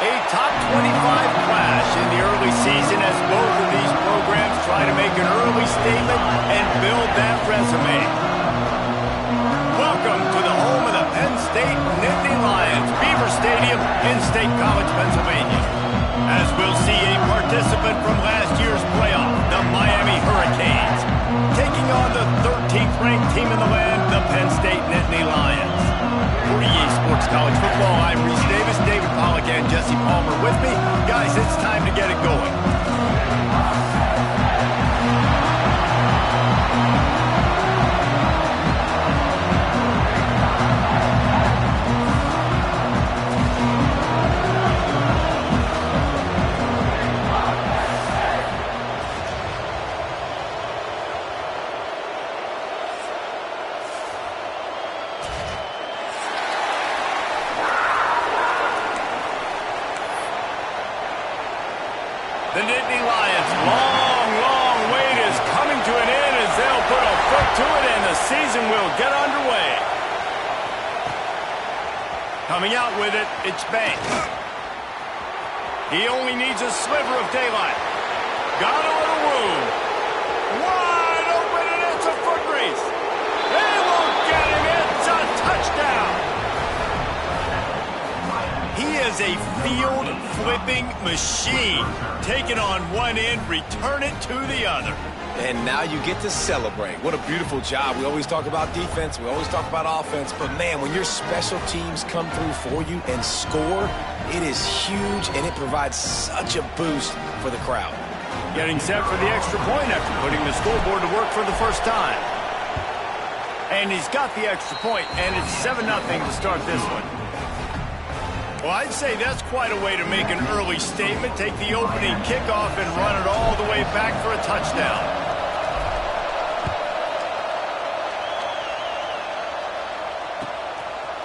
A top 25 clash in the early season as both of these programs try to make an early statement and build that resume. Welcome to the home of the Penn State Nittany Lions, Beaver Stadium in State College, Pennsylvania. As we'll see a participant from last year's playoff, the Miami Hurricanes, taking on the 13th ranked team in the land, the Penn State Nittany Lions. For EA Sports College Football, I'm Reese Davis, David Pollack, and Jesse Palmer with me. Guys, it's time to get it going. The Nittany Lions' long wait is coming to an end as they'll put a foot to it and the season will get underway. Coming out with it, it's Banks. He only needs a sliver of daylight. Got a little room. Wide open and it's a foot race. They won't get him. It's a touchdown. He is a field-flipping machine. Take it on one end, return it to the other. And now you get to celebrate. What a beautiful job. We always talk about defense. We always talk about offense. But, man, when your special teams come through for you and score, it is huge, and it provides such a boost for the crowd. Getting set for the extra point after putting the scoreboard to work for the first time. And he's got the extra point, and it's 7-0 to start this one. Well, I'd say that's quite a way to make an early statement. Take the opening kickoff and run it all the way back for a touchdown.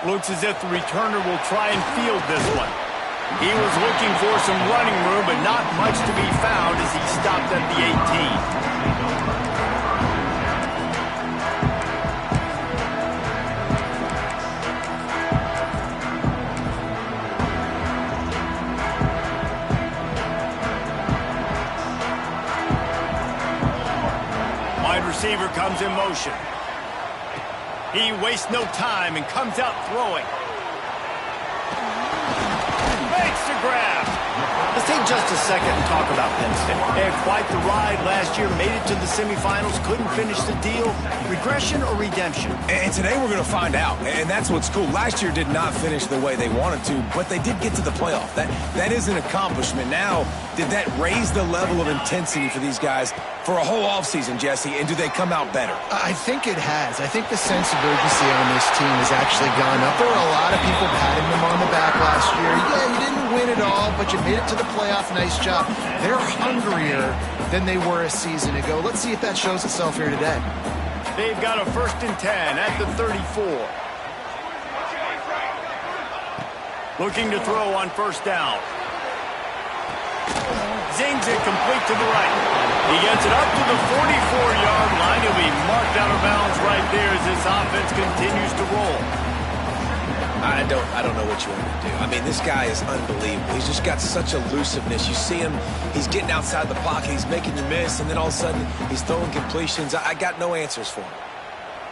Looks as if the returner will try and field this one. He was looking for some running room, but not much to be found as he stopped at the 18. Receiver comes in motion. He wastes no time and comes out throwing. Makes the grab. Let's take just a second and talk about Penn State. They had quite the ride last year, made it to the semifinals, couldn't finish the deal. Regression or redemption? And today we're going to find out, and that's what's cool. Last year did not finish the way they wanted to, but they did get to the playoff. That is an accomplishment. Now, did that raise the level of intensity for these guys for a whole offseason, Jesse, and do they come out better? I think it has. I think the sense of urgency on this team has actually gone up. There were a lot of people patting them on the back last year. Yeah, you didn't win it all, but you made it to the playoff. Nice job. They're hungrier than they were a season ago. Let's see if that shows itself here today. They've got a 1st and 10 at the 34. Looking to throw on 1st down. Zings it complete to the right. He gets it up to the 44-yard line. He'll be marked out of bounds right there as this offense continues to roll. I don't know what you want to do. I mean, this guy is unbelievable. He's just got such elusiveness. You see him, he's getting outside the pocket, he's making you miss, and then all of a sudden he's throwing completions. I got no answers for him.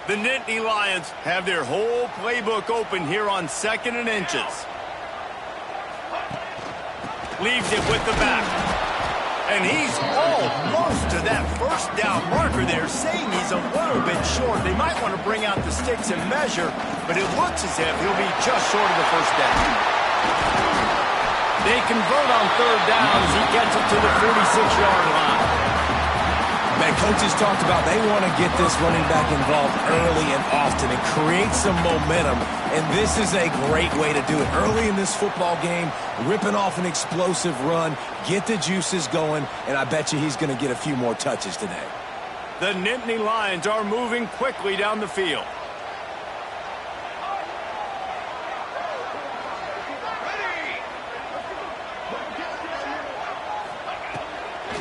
The Nittany Lions have their whole playbook open here on 2nd and inches. Leaves it with the back. And he's almost to that 1st down marker there, saying he's a little bit short. They might want to bring out the sticks and measure, but it looks as if he'll be just short of the 1st down. They convert on 3rd down as he gets it to the 46-yard line. Man, coaches talked about they want to get this running back involved early and often and create some momentum, and this is a great way to do it. Early in this football game, ripping off an explosive run, get the juices going, and I bet you he's going to get a few more touches today. The Nittany Lions are moving quickly down the field.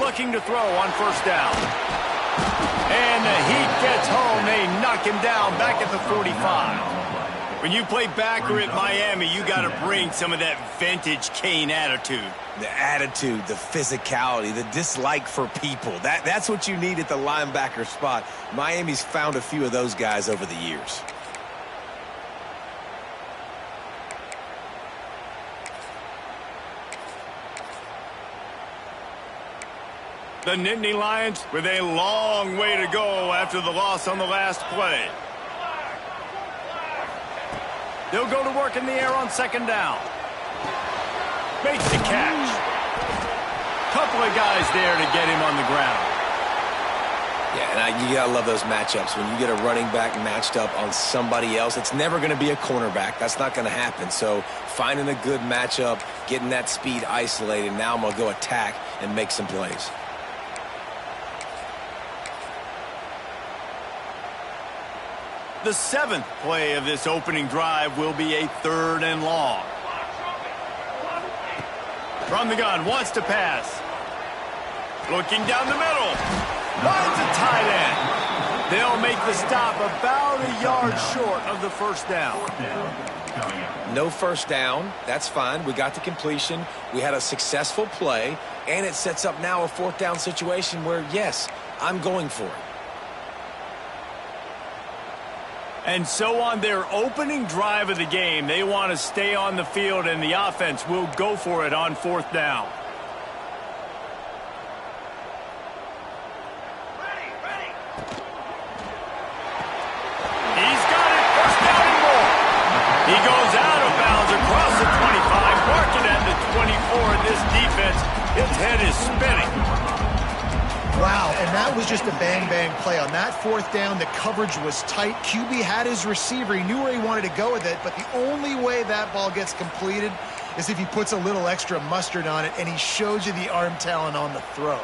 Looking to throw on 1st down. And the heat gets home. They knock him down back at the 45. When you play backer at Miami, you got to bring some of that vintage Kane attitude. The attitude, the physicality, the dislike for people. That's what you need at the linebacker spot. Miami's found a few of those guys over the years. The Nittany Lions with a long way to go after the loss on the last play. They'll go to work in the air on second down. Makes the catch. Couple of guys there to get him on the ground. Yeah, and you gotta love those matchups. When you get a running back matched up on somebody else, it's never going to be a cornerback. That's not going to happen. So finding a good matchup, getting that speed isolated, now I'm going to go attack and make some plays. The seventh play of this opening drive will be a 3rd and long. From the gun, wants to pass. Looking down the middle. Finds a tight end. They'll make the stop about a yard short of the first down. No first down. That's fine. We got the completion. We had a successful play. And it sets up now a 4th down situation where, yes, I'm going for it. And so on their opening drive of the game, they want to stay on the field, and the offense will go for it on 4th down. He's got it. First down and more. He goes out of bounds across the 25, marking at the 24, and this defense, its head is spinning. Wow, and that was just a bang-bang play. On that 4th down, the coverage was tight. QB had his receiver. He knew where he wanted to go with it, but the only way that ball gets completed is if he puts a little extra mustard on it, and he shows you the arm talent on the throw.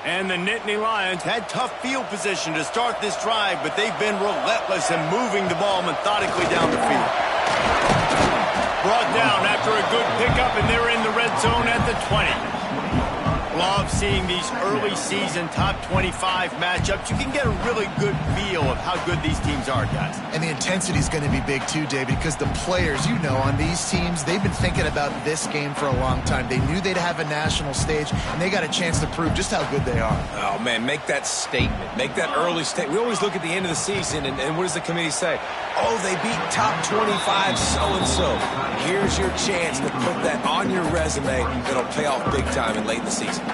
And the Nittany Lions had tough field position to start this drive, but they've been relentless in moving the ball methodically down the field. Brought down after a good pickup, and they're in the red zone at the 20. Love seeing these early season top 25 matchups. You can get a really good feel of how good these teams are, guys. And the intensity is going to be big too, David, because the players, you know, on these teams, they've been thinking about this game for a long time. They knew they'd have a national stage, and they got a chance to prove just how good they are. Oh, man, make that statement. Make that early statement. We always look at the end of the season, and what does the committee say? Oh, they beat top 25 so-and-so. Here's your chance to put that on your resume that'll pay off big time and late in the season.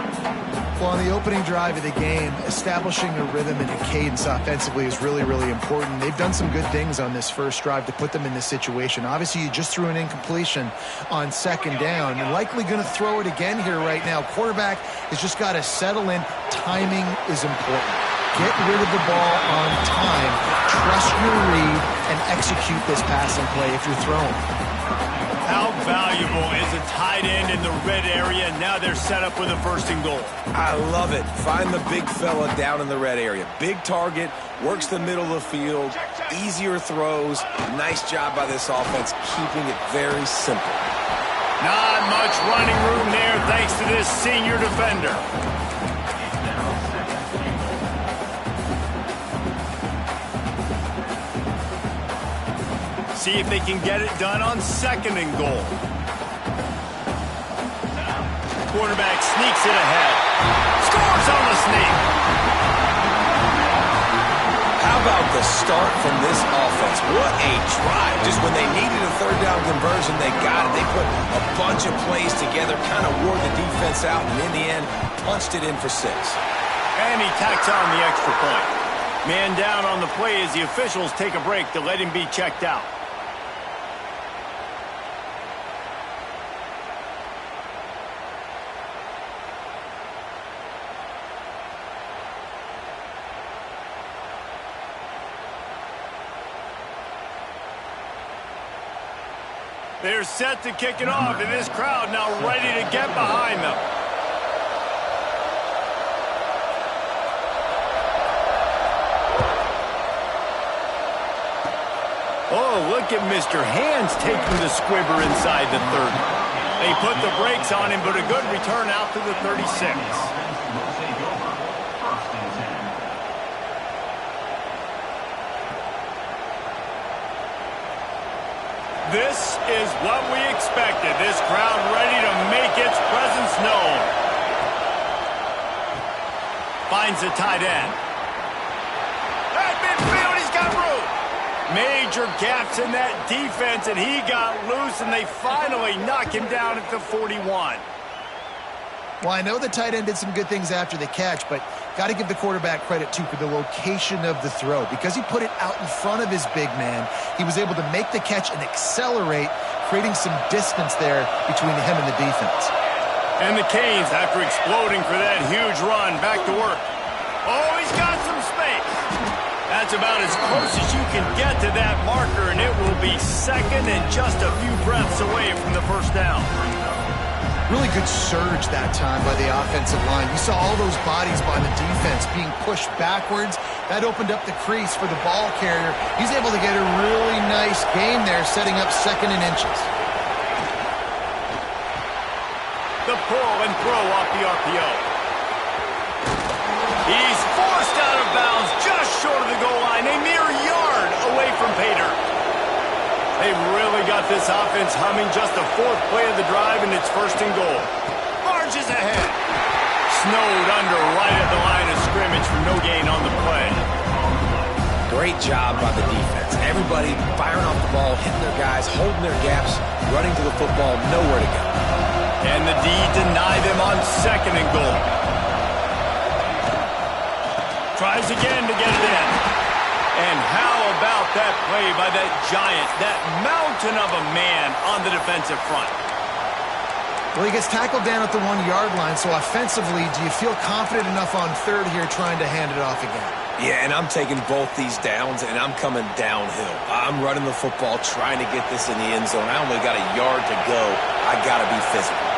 Well, on the opening drive of the game, establishing a rhythm and a cadence offensively is really, really important. They've done some good things on this first drive to put them in this situation. Obviously, you just threw an incompletion on second down. You're likely going to throw it again here right now. Quarterback has just got to settle in. Timing is important. Get rid of the ball on time. Trust your read and execute this passing play if you're throwing. How valuable is a tight end in the red area? Now they're set up with a 1st and goal. I love it. Find the big fella down in the red area. Big target, works the middle of the field, easier throws. Nice job by this offense, keeping it very simple. Not much running room there thanks to this senior defender. See if they can get it done on 2nd and goal. Quarterback sneaks it ahead. Scores on the sneak. How about the start from this offense? What a drive. Just when they needed a 3rd down conversion, they got it. They put a bunch of plays together, kind of wore the defense out, and in the end, punched it in for 6. And he tacks on the extra point. Man down on the play as the officials take a break to let him be checked out. They're set to kick it off, and this crowd now ready to get behind them. Oh, look at Mr. Hands taking the squibber inside the 30. They put the brakes on him, but a good return out to the 36. This is what we expected. This crowd ready to make its presence known. Finds the tight end. At midfield, he's got room. Major gaps in that defense, and he got loose, and they finally knock him down at the 41. Well, I know the tight end did some good things after the catch, but got to give the quarterback credit, too, for the location of the throw. Because he put it out in front of his big man, he was able to make the catch and accelerate, creating some distance there between him and the defense. And the Canes, after exploding for that huge run, back to work. Oh, he's got some space. That's about as close as you can get to that marker, and it will be second and just a few breaths away from the first down. Really good surge that time by the offensive line. You saw all those bodies by the defense being pushed backwards. That opened up the crease for the ball carrier. He's able to get a really nice gain there, setting up second and inches. The pull and throw off the RPO. He's forced out of bounds just short of the goal line, a mere yard away from Pater. They've really got this offense humming. Just the fourth play of the drive, and it's first and goal. Marches ahead. Snowed under right at the line of scrimmage for no gain on the play. Great job by the defense. Everybody firing off the ball, hitting their guys, holding their gaps, running to the football, nowhere to go. And the D deny them on second and goal. Tries again to get it in. And how about that play by that giant, that mountain of a man on the defensive front? Well, he gets tackled down at the 1-yard line, so offensively, do you feel confident enough on third here trying to hand it off again? Yeah, and I'm taking both these downs, and I'm coming downhill. I'm running the football, trying to get this in the end zone. I only got a yard to go. I got to be physical.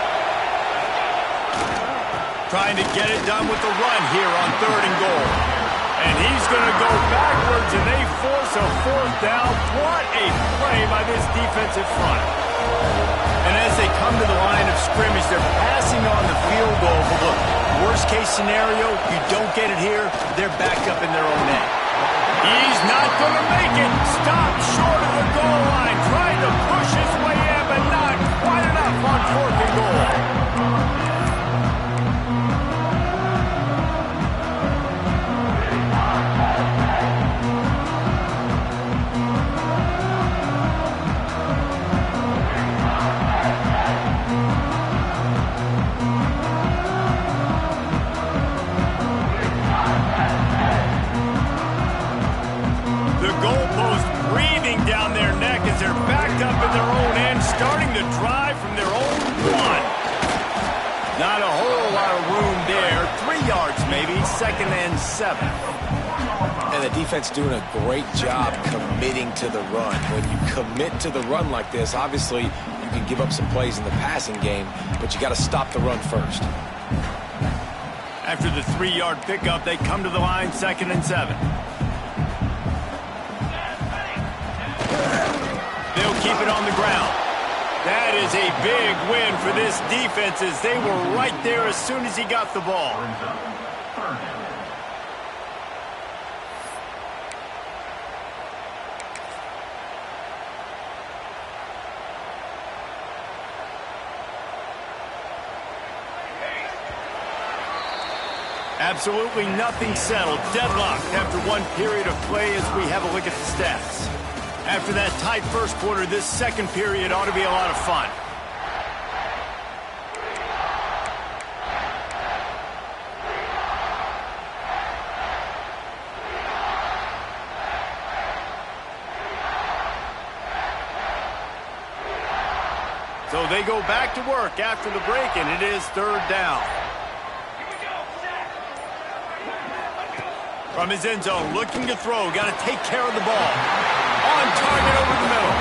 Trying to get it done with the run here on third and goal. And he's going to go backwards, and they force a fourth down. What a play by this defensive front. And as they come to the line of scrimmage, they're passing on the field goal. But look, worst case scenario, you don't get it here, they're backed up in their own end. He's not going to make it. Stopped short of the goal line. Trying to push his way in, but not quite enough on fourth and goal. Down their neck as they're backed up in their own end, starting to drive from their own one. Not a whole lot of room there. 3 yards maybe, second and 7. And the defense doing a great job committing to the run. When you commit to the run like this, obviously you can give up some plays in the passing game, but you got to stop the run first. After the 3-yard pickup, they come to the line, second and 7. They'll keep it on the ground. That is a big win for this defense as they were right there as soon as he got the ball. Absolutely nothing settled. Deadlocked after one period of play as we have a look at the stats. After that tight first quarter, this second period ought to be a lot of fun. So they go back to work after the break, and it is third down. From his end zone, looking to throw, got to take care of the ball. On target over the middle.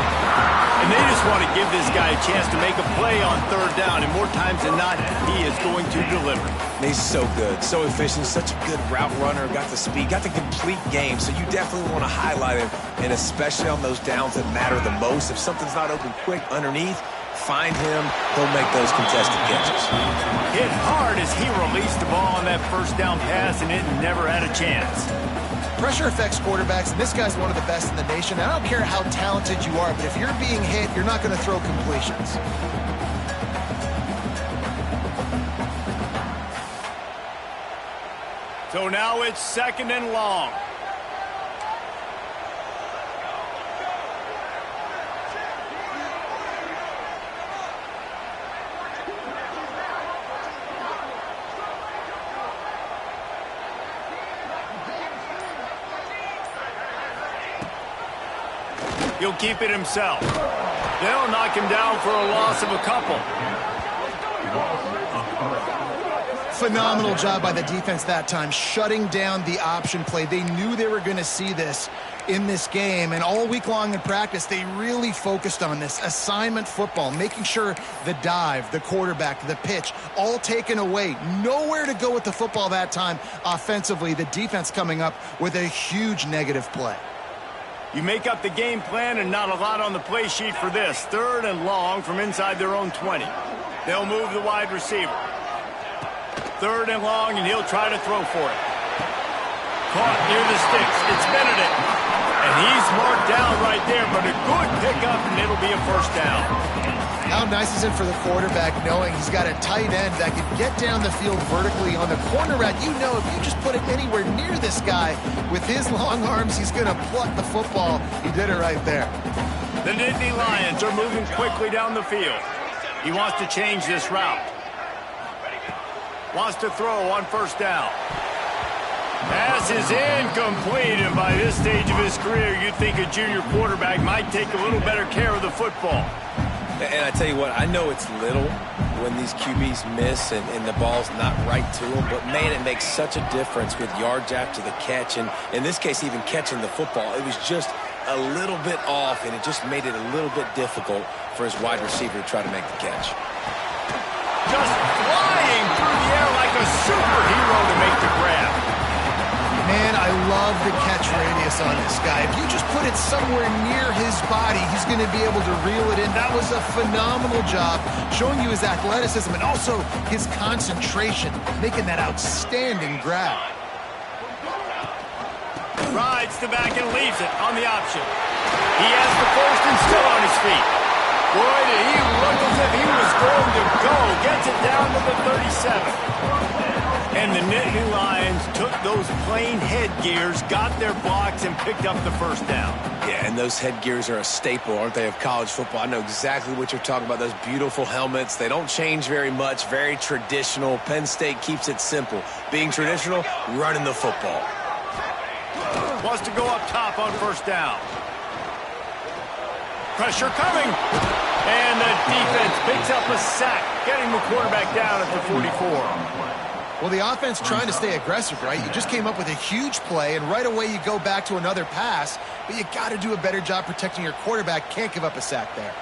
And they just want to give this guy a chance to make a play on third down, and more times than not, he is going to deliver. He's so good, so efficient, such a good route runner, got the speed, got the complete game, so you definitely want to highlight him, and especially on those downs that matter the most. If something's not open quick underneath, find him, he'll make those contested catches. Hit hard as he released the ball on that first down pass, and it never had a chance. Pressure affects quarterbacks, and this guy's one of the best in the nation. I don't care how talented you are, but if you're being hit, you're not going to throw completions. So now it's 2nd and long. He'll keep it himself. They'll knock him down for a loss of a couple. Phenomenal job by the defense that time, shutting down the option play. They knew they were going to see this in this game, and all week long in practice, they really focused on this assignment football, making sure the dive, the quarterback, the pitch, all taken away. Nowhere to go with the football that time offensively. The defense coming up with a huge negative play. You make up the game plan and not a lot on the play sheet for this. 3rd and long from inside their own 20. They'll move the wide receiver. 3rd and long, and he'll try to throw for it. Caught near the sticks. It's Benedict. And he's marked down right there, but a good pickup, and it'll be a 1st down. How nice is it for the quarterback knowing he's got a tight end that can get down the field vertically on the corner route? You know if you just put it anywhere near this guy with his long arms, he's going to pluck the football. He did it right there. The Nittany Lions are moving quickly down the field. He wants to change this route. Wants to throw on 1st down. Pass is incomplete, and by this stage of his career, you'd think a junior quarterback might take a little better care of the football. And I tell you what, I know it's little when these QBs miss and the ball's not right to them, but man, it makes such a difference with yards after the catch, and in this case, even catching the football. It was just a little bit off, and it just made it a little bit difficult for his wide receiver to try to make the catch. Just flying through the air like a superhero to make the grab. Man, I love the catch radius on this guy. If you just put it somewhere near his body, he's going to be able to reel it in. That was a phenomenal job, showing you his athleticism and also his concentration, making that outstanding grab. Rides the back and leaves it on the option. He has the 1st and still on his feet. Boy, did he look as if he was going to go. Gets it down to the 37. And the Nittany Lions took those plain headgears, got their blocks, and picked up the 1st down. Yeah, and those headgears are a staple, aren't they, of college football? I know exactly what you're talking about, those beautiful helmets. They don't change very much, very traditional. Penn State keeps it simple. Being traditional, running the football. Wants to go up top on 1st down. Pressure coming. And the defense picks up a sack, getting the quarterback down at the 44. Well, the offense trying to stay aggressive, right? You just came up with a huge play, and right away you go back to another pass, but you got to do a better job protecting your quarterback. Can't give up a sack there.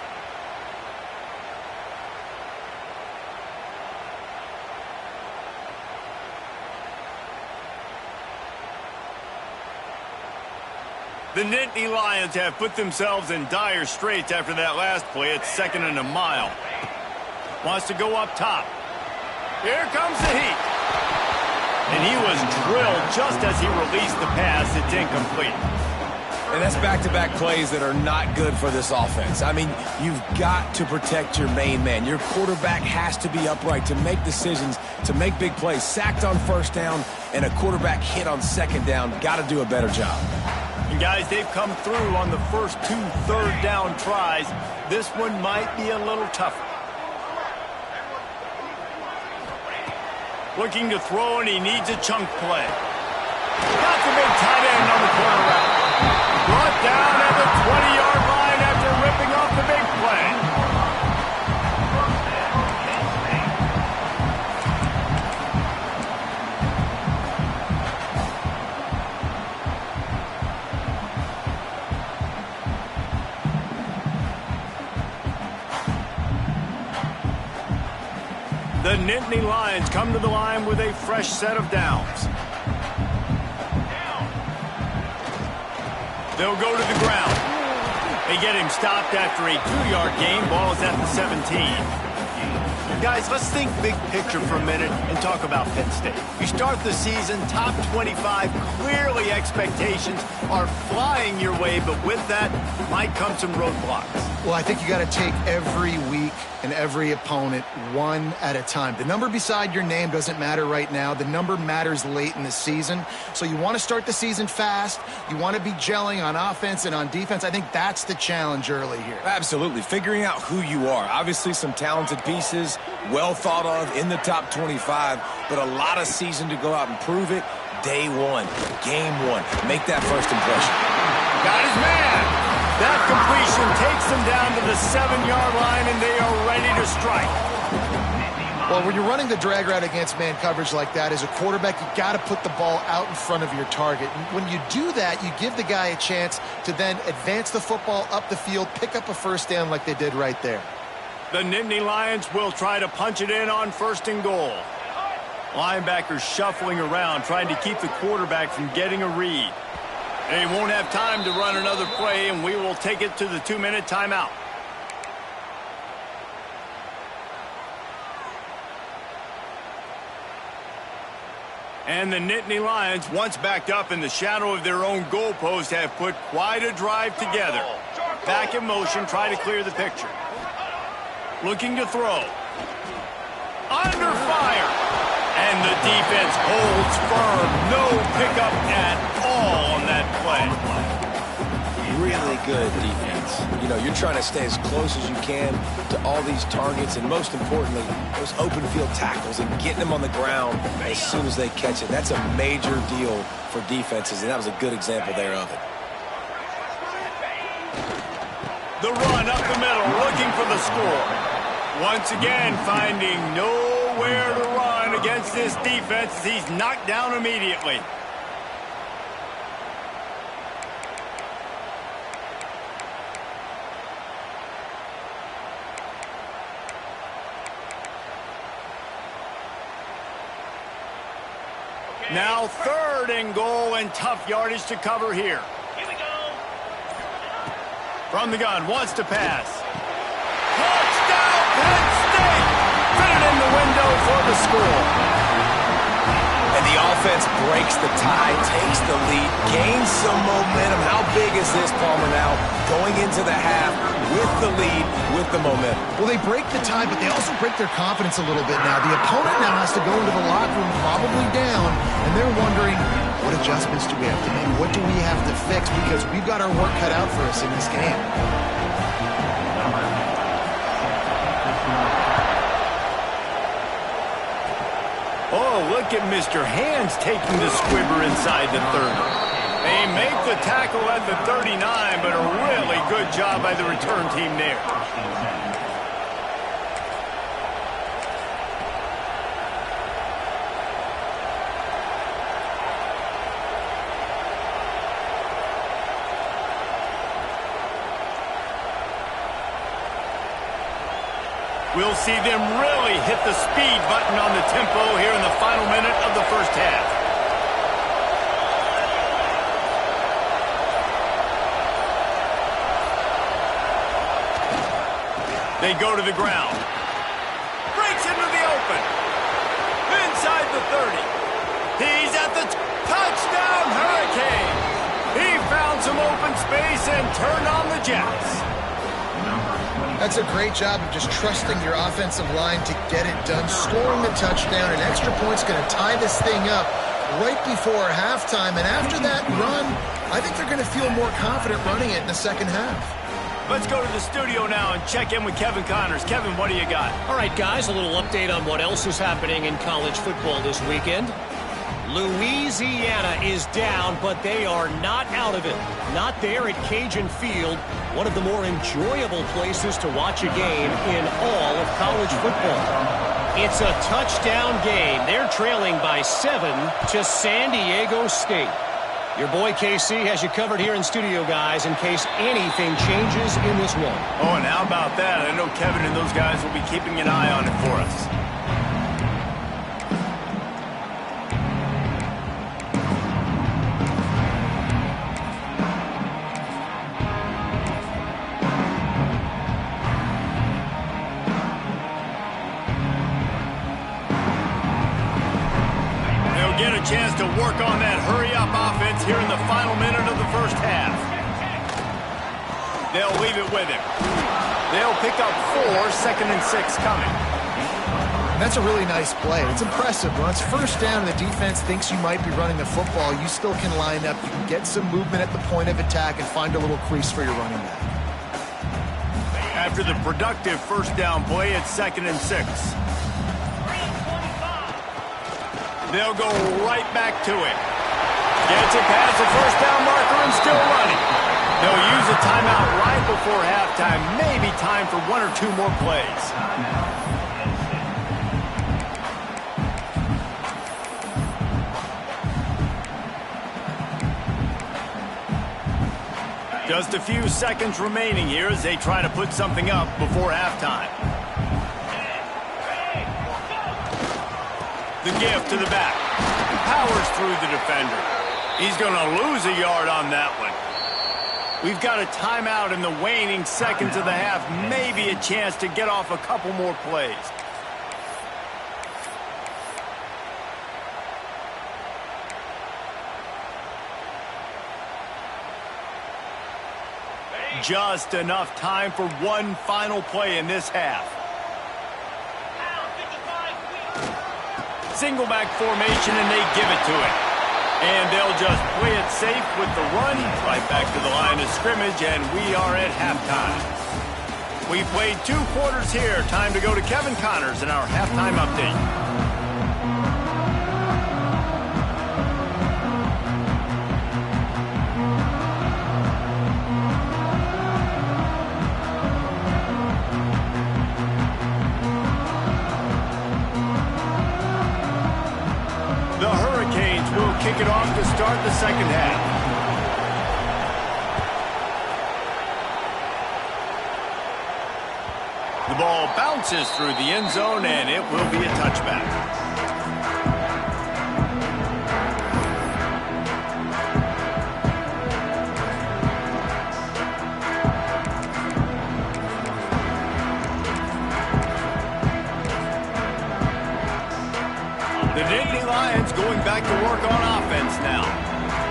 The Nittany Lions have put themselves in dire straits after that last play. It's 2nd and a mile. Wants to go up top. Here comes the heat. And he was drilled just as he released the pass. It's incomplete. And that's back-to-back plays that are not good for this offense. I mean, you've got to protect your main man. Your quarterback has to be upright to make decisions, to make big plays. Sacked on 1st down and a quarterback hit on 2nd down. Got to do a better job. And guys, they've come through on the first 2 3rd down tries. This one might be a little tougher. Looking to throw, and he needs a chunk play. Got the big tight end on the corner route. Brought down at the 20-yard line after ripping off the big play. The Nittany Lions come to the line with a fresh set of downs. They'll go to the ground. They get him stopped after a 2-yard gain. Ball is at the 17. Guys, let's think big picture for a minute and talk about Penn State. You start the season top 25. Clearly expectations are flying your way, but with that might come some roadblocks. Well, I think you got to take every week and every opponent one at a time. The number beside your name doesn't matter right now. The number matters late in the season. So you want to start the season fast. You want to be gelling on offense and on defense. I think that's the challenge early here. Absolutely. Figuring out who you are. Obviously some talented pieces, well thought of in the top 25, but a lot of season to go out and prove it. Day one, game one. Make that first impression. Got his man. That completion takes them down to the 7-yard line, and they are ready to strike. Well, when you're running the drag route against man coverage like that, as a quarterback, you got to put the ball out in front of your target. And when you do that, you give the guy a chance to then advance the football up the field, pick up a first down like they did right there. The Nittany Lions will try to punch it in on 1st and goal. Linebackers shuffling around, trying to keep the quarterback from getting a read. They won't have time to run another play, and we will take it to the 2-minute timeout. And the Nittany Lions, once backed up in the shadow of their own goalpost, have put quite a drive together. Back in motion, try to clear the picture. Looking to throw. Under fire. And the defense holds firm. No pickup at all on that play. Really good defense. You know, you're trying to stay as close as you can to all these targets, and most importantly, those open field tackles and getting them on the ground as soon as they catch it. That's a major deal for defenses, and that was a good example there of it. The run up the middle, looking for the score. Once again, finding nowhere to run against this defense. He's knocked down immediately. Now 3rd and goal, and tough yardage to cover here. Here we go. From the gun, wants to pass. Touchdown, Penn State! Fit in the window for the score. And the offense breaks the tie, takes the lead, gains some momentum. How big is this, Palmer, now? Going into the half with the lead, with the momentum. Well, they break the tie, but they also break their confidence a little bit now. The opponent now has to go into the locker room probably down, and they're wondering, what adjustments do we have to make? What do we have to fix? Because we've got our work cut out for us in this game. Oh, look at Mr. Hands taking the squibber inside the 30. They make the tackle at the 39, but a really good job by the return team there. We'll see them really hit the speed button on the tempo here in the final minute of the first half. They go to the ground. Breaks into the open. Inside the 30. He's at the touchdown Hurricane. He found some open space and turned on the Jets. That's a great job of just trusting your offensive line to get it done, scoring the touchdown. An extra point's going to tie this thing up right before halftime. And after that run, I think they're going to feel more confident running it in the second half. Let's go to the studio now and check in with Kevin Connors. Kevin, what do you got? All right, guys, a little update on what else is happening in college football this weekend. Louisiana is down, but they are not out of it. Not there at Cajun Field, one of the more enjoyable places to watch a game in all of college football. It's a touchdown game. They're trailing by 7 to San Diego State. Your boy KC has you covered here in studio, guys, in case anything changes in this one. Oh, and how about that? I know Kevin and those guys will be keeping an eye on it for us. get a chance to work on that hurry-up offense here in the final minute of the first half. They'll leave it with him. They'll pick up 4, 2nd and 6 coming. That's a really nice play. It's impressive. When it's first down and the defense thinks you might be running the football, you still can line up. You can get some movement at the point of attack and find a little crease for your running back. After the productive first down play, it's 2nd and 6. They'll go right back to it. Gets it past the first down marker and still running. They'll use a timeout right before halftime. Maybe time for 1 or 2 more plays. Just a few seconds remaining here as they try to put something up before halftime. The give to the back. Powers through the defender. He's going to lose a yard on that one. We've got a timeout in the waning seconds of the half. Maybe a chance to get off a couple more plays. Just enough time for one final play in this half. Single back formation, and they give it to it. And they'll just play it safe with the run right back to the line of scrimmage, and we are at halftime. We played 2 quarters here. Time to go to Kevin Connors in our halftime update. Kick it off to start the second half. The ball bounces through the end zone, and it will be a touchback. The Nittany Lions going back to work on offense now.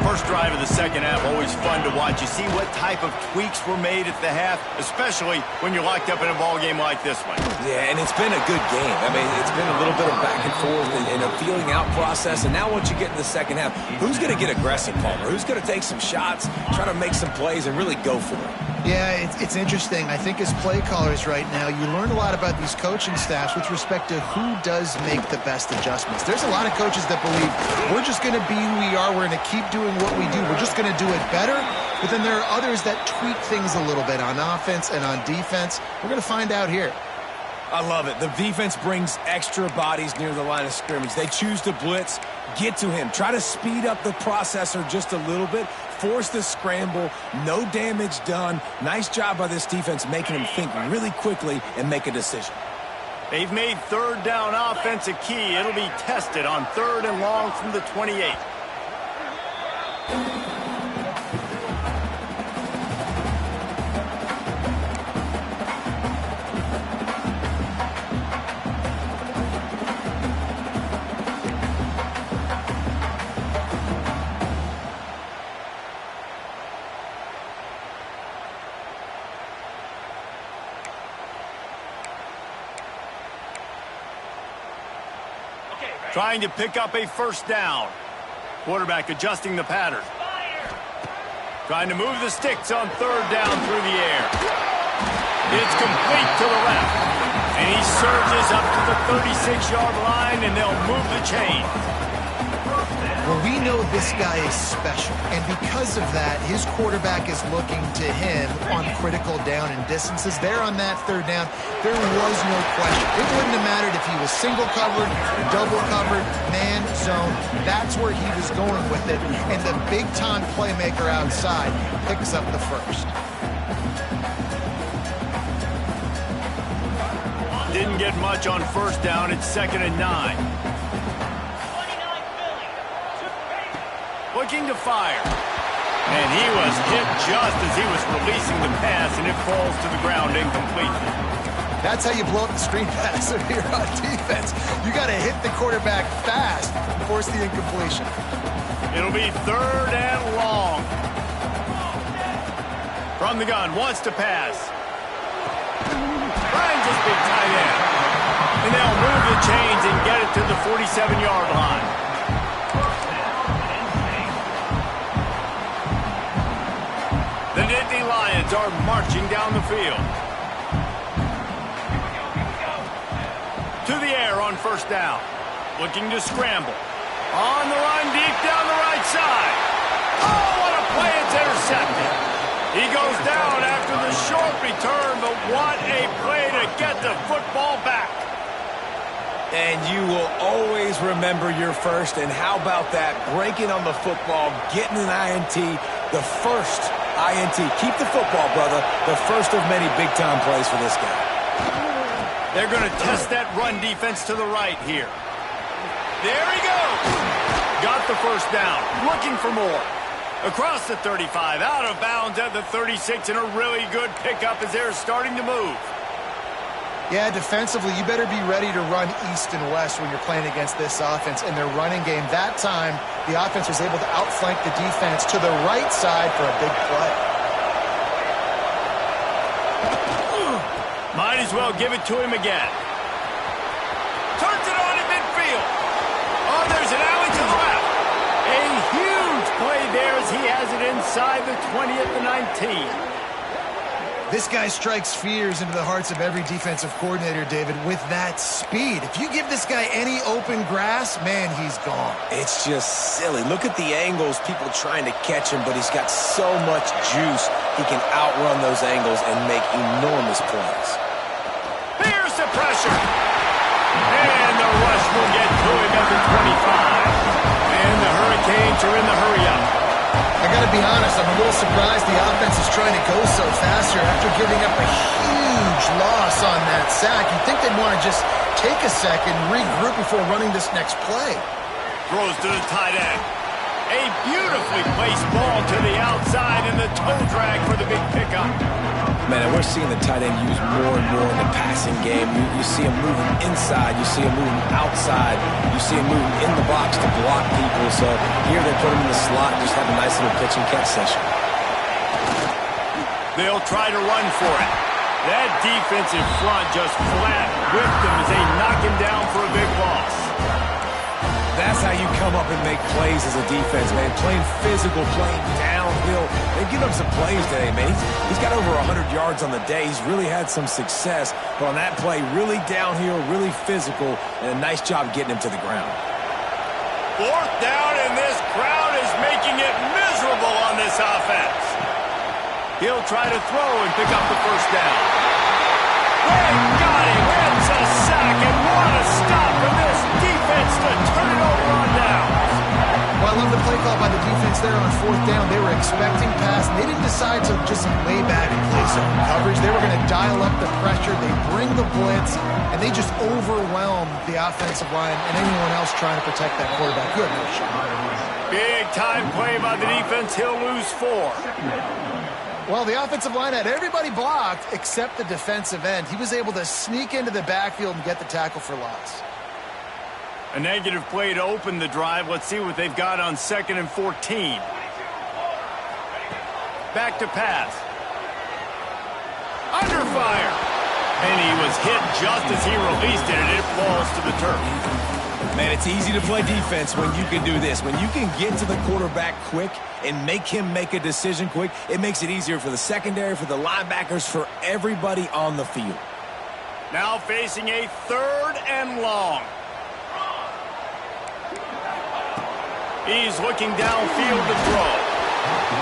First drive of the second half, always fun to watch. You see what type of tweaks were made at the half, especially when you're locked up in a ball game like this one. Yeah, and it's been a good game. I mean, it's been a little bit of back and forth and a feeling out process. And now once you get in the second half, who's going to get aggressive, Palmer? Who's going to take some shots, try to make some plays, and really go for it? Yeah, it's interesting. I think as play callers right now, you learn a lot about these coaching staffs with respect to who does make the best adjustments. There's a lot of coaches that believe we're just going to be who we are. We're going to keep doing what we do. We're just going to do it better. But then there are others that tweak things a little bit on offense and on defense. We're going to find out here. I love it. The defense brings extra bodies near the line of scrimmage. They choose to blitz, get to him, try to speed up the processor just a little bit, force the scramble, no damage done. Nice job by this defense making him think really quickly and make a decision. They've made third down offense a key. It'll be tested on 3rd and long from the 28. Trying to pick up a first down. Quarterback adjusting the pattern. Trying to move the sticks on 3rd down through the air. It's complete to the left. And he surges up to the 36-yard line, and they'll move the chain. Well, we know this guy is special, and because of that, his quarterback is looking to him on critical down and distances. There on that 3rd down, there was no question. It wouldn't have mattered if he was single covered, double covered, man, zone. That's where he was going with it, and the big-time playmaker outside picks up the first. Didn't get much on first down. It's 2nd and 9. Looking to fire. And he was hit just as he was releasing the pass, and it falls to the ground incomplete. That's how you blow up the screen pass if you're on defense. You got to hit the quarterback fast and force the incompletion. It'll be 3rd and long. From the gun, wants to pass. Finds his big tight end. And they'll move the chains and get it to the 47-yard line. The Nittany Lions are marching down the field. To the air on 1st down. Looking to scramble. On the run, deep down the right side. Oh, what a play. It's intercepted. He goes down after the short return, but what a play to get the football back. And you will always remember your first. And how about that? Breaking on the football, getting an INT, the first INT. Keep the football, brother. The first of many big-time plays for this guy. They're going to test that run defense to the right here. There he goes. Got the 1st down. Looking for more. Across the 35, out of bounds at the 36, and a really good pickup as they're starting to move. Yeah, defensively, you better be ready to run east and west when you're playing against this offense in their running game. That time, the offense was able to outflank the defense to the right side for a big play. Might as well give it to him again. Turns it on in midfield. Oh, there's an alley to the left. A huge play there as he has it inside the 20 at the 19. This guy strikes fears into the hearts of every defensive coordinator, David, with that speed. If you give this guy any open grass, man, he's gone. It's just silly. Look at the angles, people trying to catch him, but he's got so much juice. He can outrun those angles and make enormous plays. Here's the pressure. And the rush will get to him at the 25. And the Hurricanes are in the hurry-up. I got to be honest, I'm a little surprised the offense is trying to go so fast here after giving up a huge loss on that sack. You'd think they'd want to just take a second, regroup before running this next play. Throws to the tight end. A beautifully placed ball to the outside and the toe drag for the big pickup. Man, and we're seeing the tight end used more and more in the passing game. You see him moving inside. You see him moving outside. You see him moving in the box to block people. So here they put him in the slot, just have a nice little pitch and catch session. They'll try to run for it. That defensive front just flat whipped him as they knock him down for a big loss. That's how you come up and make plays as a defense, man. Playing physical, playing downhill. They've given him some plays today, man. He's got over 100 yards on the day. He's really had some success. But on that play, really downhill, really physical, and a nice job getting him to the ground. 4th down, and this crowd is making it miserable on this offense. He'll try to throw and pick up the 1st down. They got him. It's a sack, and what a stop from this defense to turn it over on downs. Well, I love the play call by the defense there on 4th down. They were expecting pass. They didn't decide to just lay back and play zone coverage. They were going to dial up the pressure. They bring the blitz, and they just overwhelm the offensive line and anyone else trying to protect that quarterback. Good motion. Big time play by the defense. He'll lose 4. Well, the offensive line had everybody blocked except the defensive end. He was able to sneak into the backfield and get the tackle for loss. A negative play to open the drive. Let's see what they've got on 2nd and 14. Back to pass. Under fire. And he was hit just as he released it, and it falls to the turf. Man, it's easy to play defense when you can do this. When you can get to the quarterback quick and make him make a decision quick, it makes it easier for the secondary, for the linebackers, for everybody on the field. Now facing a 3rd and long. He's looking downfield to throw.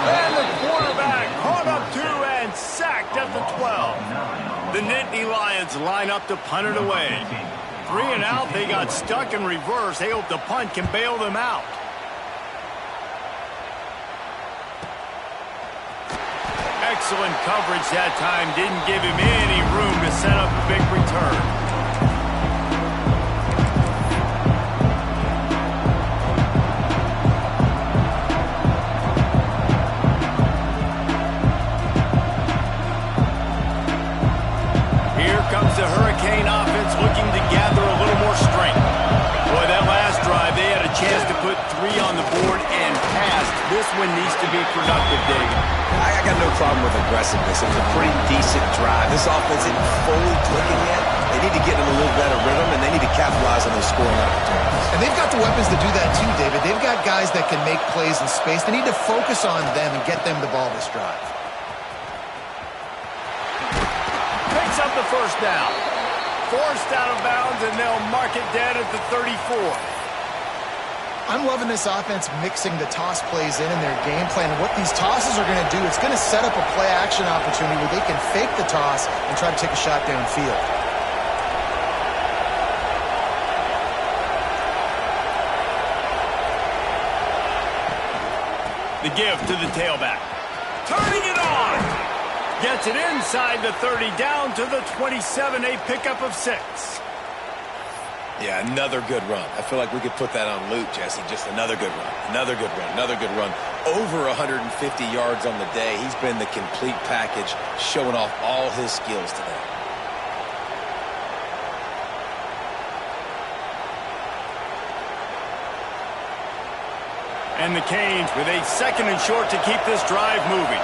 And the quarterback caught up to and sacked at the 12. The Nittany Lions line up to punt it away. 3 and out, they got stuck in reverse. They hope the punt can bail them out. Excellent coverage that time. Didn't give him any room to set up a big return. Here comes the one needs to be productive, Dave. I got no problem with aggressiveness. It was a pretty decent drive. This offense isn't fully clicking yet. They need to get in a little better rhythm, and they need to capitalize on those scoring opportunities. And they've got the weapons to do that too, David. They've got guys that can make plays in space. They need to focus on them and get them the ball this drive. Picks up the first down. Forced out of bounds, and they'll mark it dead at the 34. I'm loving this offense mixing the toss plays in their game plan. And what these tosses are going to do, it's going to set up a play-action opportunity where they can fake the toss and try to take a shot downfield. The give to the tailback. Turning it on. Gets it inside the 30, down to the 27, a pickup of 6. Yeah, another good run. I feel like we could put that on loop, Jesse. Just another good run, another good run, another good run. Over 150 yards on the day. He's been the complete package, showing off all his skills today. And the Canes with a 2nd and short to keep this drive moving.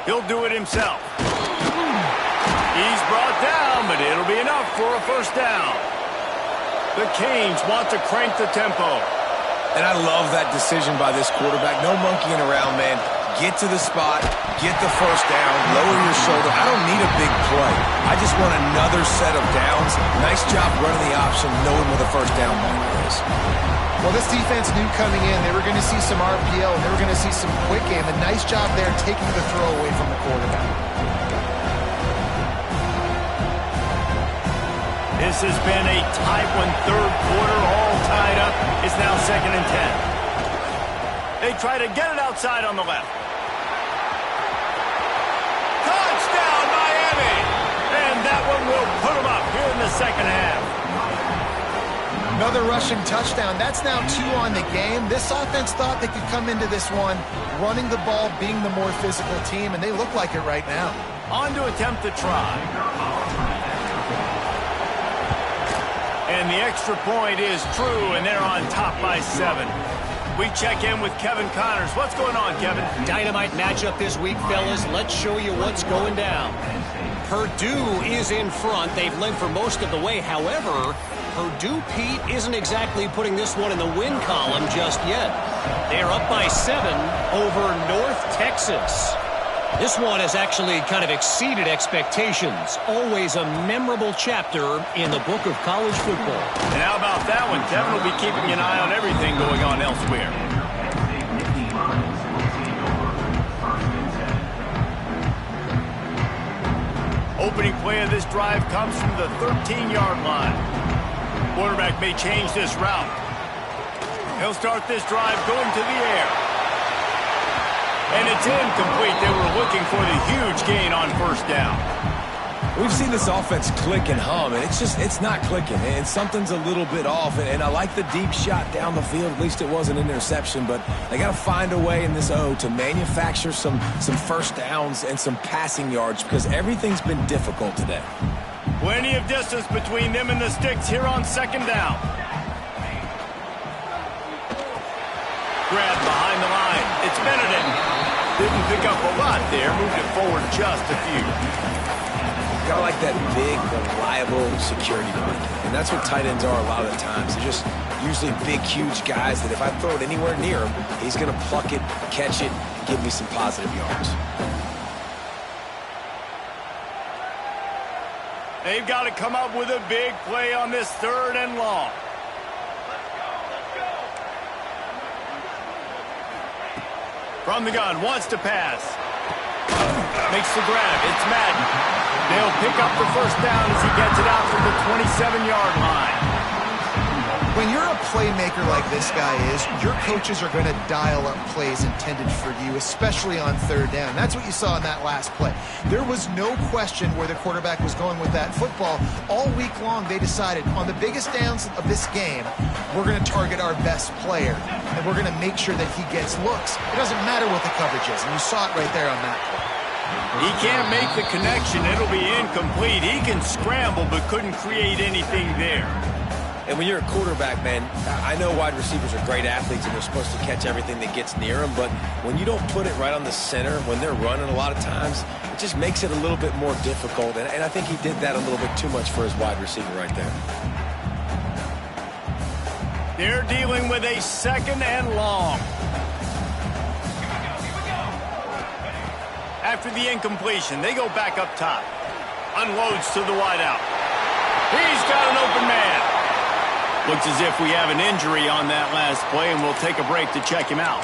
He'll do it himself. He's brought down, but it'll be enough for a first down. The Canes want to crank the tempo. And I love that decision by this quarterback. No monkeying around, man. Get to the spot, get the first down, lower your shoulder. I don't need a big play. I just want another set of downs. Nice job running the option, knowing where the first down marker is. Well, this defense knew coming in they were going to see some RPO, and they were going to see some quick game. A nice job there taking the throw away from the quarterback. This has been a tight one, third quarter, all tied up. It's now 2nd and 10. They try to get it outside on the left. Touchdown, Miami! And that one will put them up here in the second half. Another rushing touchdown. That's now 2 on the game. This offense thought they could come into this one running the ball, being the more physical team, and they look like it right now. On to attempt the try. And the extra point is true, and they're on top by 7. We check in with Kevin Connors. What's going on, Kevin? Dynamite matchup this week, fellas. Let's show you what's going down. Purdue is in front. They've led for most of the way. However, Purdue, Pete, isn't exactly putting this one in the win column just yet. They're up by 7 over North Texas. This one has actually kind of exceeded expectations. Always a memorable chapter in the book of college football. And how about that one? Kevin will be keeping an eye on everything going on elsewhere. Opening play of this drive comes from the 13-yard line. Quarterback may change this route. He'll start this drive going to the air. And it's incomplete. They were looking for the huge gain on first down. We've seen this offense click and hum, and it's not clicking, and something's a little bit off. And I like the deep shot down the field. At least it wasn't an interception, but they got to find a way in this O to manufacture some first downs and some passing yards because everything's been difficult today. Plenty of distance between them and the sticks here on second down. Grab behind the line. It's Benedict. Didn't pick up a lot there. Moved it forward just a few. Got like that big, reliable security blanket. And that's what tight ends are a lot of the times. They're just usually big, huge guys that if I throw it anywhere near him, he's going to pluck it, catch it, and give me some positive yards. They've got to come up with a big play on this 3rd and long. From the gun, wants to pass. Makes the grab. It's Madden. They'll pick up the first down as he gets it out from the 27-yard line. When you're a playmaker like this guy is, your coaches are going to dial up plays intended for you, especially on 3rd down. That's what you saw in that last play. There was no question where the quarterback was going with that football. All week long, they decided on the biggest downs of this game, we're going to target our best player, and we're going to make sure that he gets looks. It doesn't matter what the coverage is, and you saw it right there on that play. He can't make the connection. It'll be incomplete. He can scramble but couldn't create anything there. And when you're a quarterback, man, I know wide receivers are great athletes and they're supposed to catch everything that gets near them, but when you don't put it right on the center, when they're running a lot of times, it just makes it a little bit more difficult. And I think he did that a little bit too much for his wide receiver right there. They're dealing with a 2nd and long. After the incompletion, they go back up top. Unloads to the wideout. He's got an open man. Looks as if we have an injury on that last play, and we'll take a break to check him out.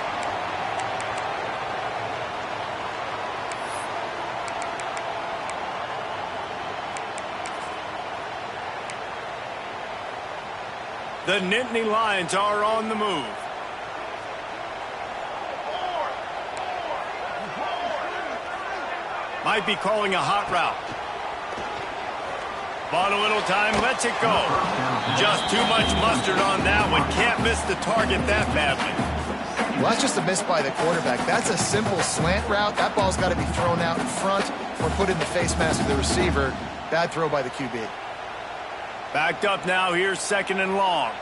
The Nittany Lions are on the move. Might be calling a hot route. Bought a little time, lets it go. Just too much mustard on that one. Can't miss the target that badly. Well, that's just a miss by the quarterback. That's a simple slant route. That ball's got to be thrown out in front or put in the face mask of the receiver. Bad throw by the QB. Backed up now. Here's 2nd and long.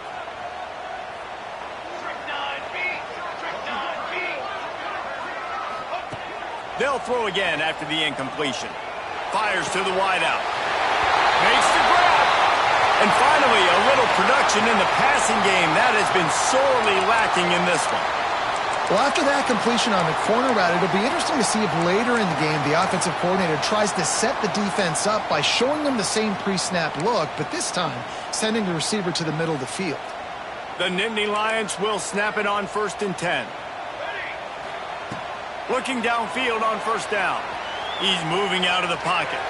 They'll throw again after the incompletion. Fires to the wideout. Makes the grab. And finally, a little production in the passing game. That has been sorely lacking in this one. Well, after that completion on the corner route, it'll be interesting to see if later in the game the offensive coordinator tries to set the defense up by showing them the same pre-snap look, but this time sending the receiver to the middle of the field. The Nittany Lions will snap it on 1st and 10. Looking downfield on 1st down. He's moving out of the pocket.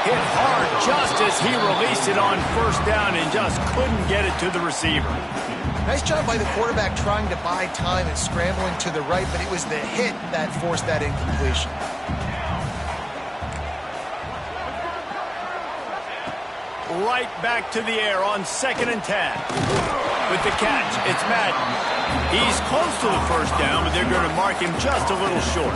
Hit hard just as he released it on 1st down and just couldn't get it to the receiver. Nice job by the quarterback trying to buy time and scrambling to the right, but it was the hit that forced that incompletion. Right back to the air on 2nd and 10. With the catch, it's Madden. He's close to the 1st down, but they're going to mark him just a little short.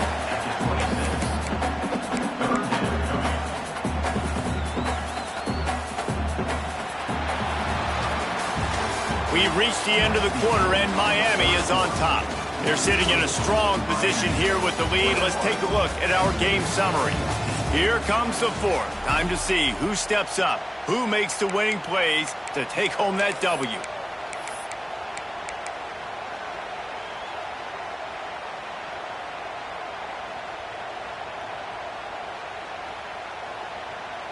We've reached the end of the quarter, and Miami is on top. They're sitting in a strong position here with the lead. Let's take a look at our game summary. Here comes the 4th. Time to see who steps up, who makes the winning plays to take home that W.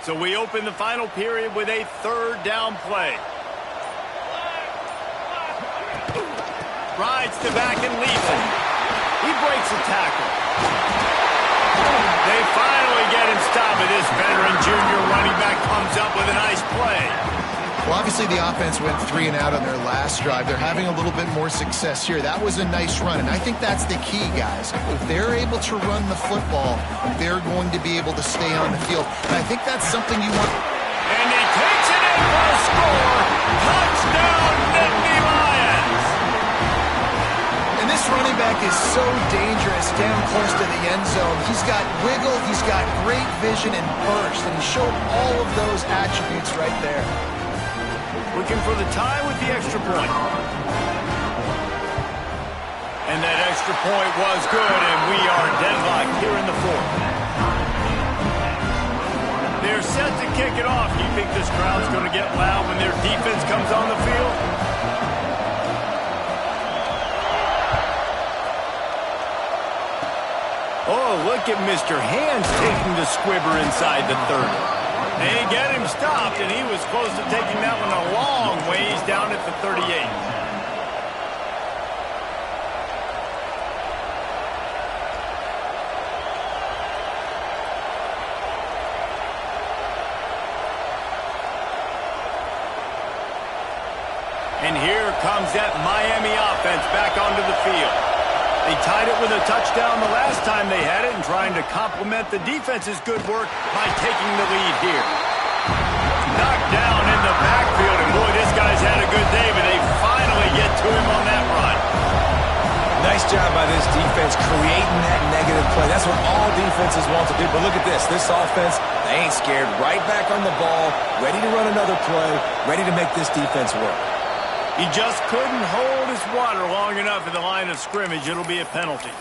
So we open the final period with a 3rd down play. Rides to back and leaves it. He breaks a tackle. They finally get him stopped, but this veteran junior running back comes up with a nice play. Well, obviously the offense went 3 and out on their last drive. They're having a little bit more success here. That was a nice run, and I think that's the key, guys. If they're able to run the football, they're going to be able to stay on the field. And I think that's something you want. And he takes it in for a score. Touchdown, Nittany Lions. And this running back is so dangerous down close to the end zone. He's got wiggle, he's got great vision and burst, and he showed all of those attributes right there. Looking for the tie with the extra point. And that extra point was good, and we are deadlocked here in the 4th. They're set to kick it off. Do you think this crowd's going to get loud when their defense comes on the field? Oh, look at Mr. Hands taking the squibber inside the 30. They get him stopped, and he was close to taking that one a long ways down at the 38. And here comes that Miami offense back onto the field. They tied it with a touchdown the last time they had it and trying to complement the defense's good work by taking the lead here. Knocked down in the backfield, and boy, this guy's had a good day, but they finally get to him on that run. Nice job by this defense creating that negative play. That's what all defenses want to do. But look at this. This offense, they ain't scared. Right back on the ball, ready to run another play, ready to make this defense work. He just couldn't hold his water long enough in the line of scrimmage. It'll be a penalty.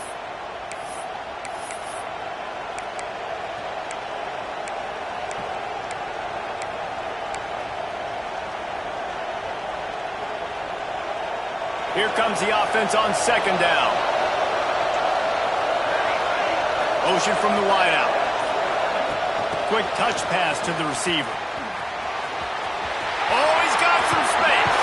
Here comes the offense on second down. Motion from the wideout. Quick touch pass to the receiver. Oh, he's got some space.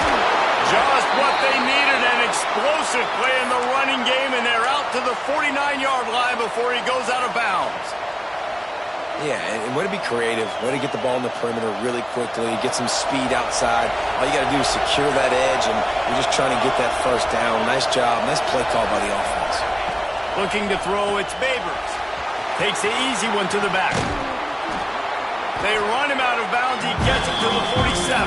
Just what they needed, an explosive play in the running game, and they're out to the 49-yard line before he goes out of bounds. Yeah, and way to be creative, way to get the ball in the perimeter really quickly, get some speed outside. All you got to do is secure that edge, and you're just trying to get that first down. Nice job. Nice play call by the offense. Looking to throw, it's Babers. Takes the easy one to the back. They run him out of bounds. He gets it to the 47.